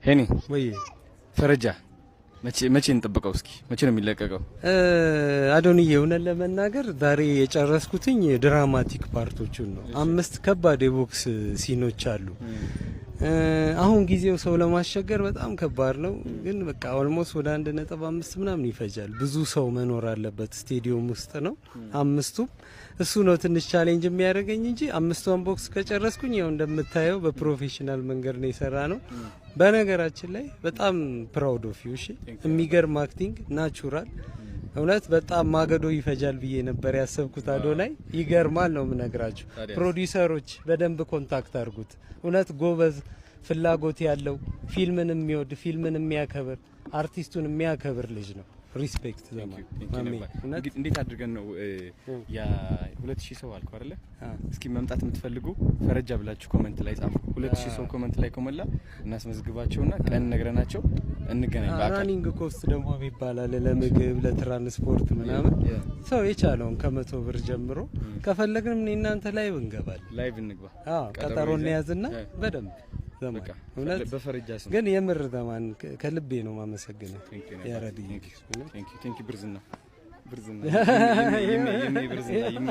ሄኒ ወይ ፈረጃ መቼ እንጠብቀው? እስኪ መቼ ነው የሚለቀቀው? አዶንዬ እውነት ለመናገር ዛሬ የጨረስኩትኝ ድራማቲክ ፓርቶቹን ነው። 5 ከባድ የቦክስ ሲኖች አሉ። አሁን ጊዜው ሰው ለማስቸገር በጣም ከባድ ነው፣ ግን በቃ ኦልሞስት ወደ 1.5 ምናምን ይፈጃል። ብዙ ሰው መኖር አለበት፣ ስቴዲየም ውስጥ ነው 5ቱም። እሱ ነው ትንሽ ቻሌንጅ የሚያደርገኝ እንጂ 5ቱን ቦክስ ከጨረስኩኝ ያው እንደምታየው በፕሮፌሽናል መንገድ ነው የሰራ ነው። በነገራችን ላይ በጣም ፕራውድ ኦፍ ዩ። እሺ፣ የሚገርም አክቲንግ ናቹራል። እውነት በጣም ማገዶ ይፈጃል ብዬ ነበር ያሰብኩት። አዶናይ ይገርማል ነው የምነግራችሁ። ፕሮዲውሰሮች በደንብ ኮንታክት አድርጉት። እውነት ጎበዝ፣ ፍላጎት ያለው ፊልምን የሚወድ ፊልምን የሚያከብር አርቲስቱን የሚያከብር ልጅ ነው። ሪስፔክት ዘማን እንዴት አድርገን ነው ያ 2000 ሰው አልኩ አይደለ? እስኪ መምጣት የምትፈልጉ ፈረጃ ብላችሁ ኮሜንት ላይ ጻፉ። 2000 ሰው ኮሜንት ላይ ከሞላ እናስመዝግባቸውና ቀን ነግረናቸው እንገናኝ። ራኒንግ ኮስት ደግሞ ይባላል ለምግብ ለትራንስፖርት ምናምን ሰው የቻለውን ከ100 ብር ጀምሮ ከፈለግንም እናንተ ላይቭ እንገባለን። ላይቭ እንግባ። ቀጠሮ እንያዝና በደንብ ዘማን እውነት በፈረጃ ስም ግን የምር ዘማን ከልቤ ነው ማመሰግነው። ያረዲ ቴንክ ዩ ብርዝና የሚ ብርዝና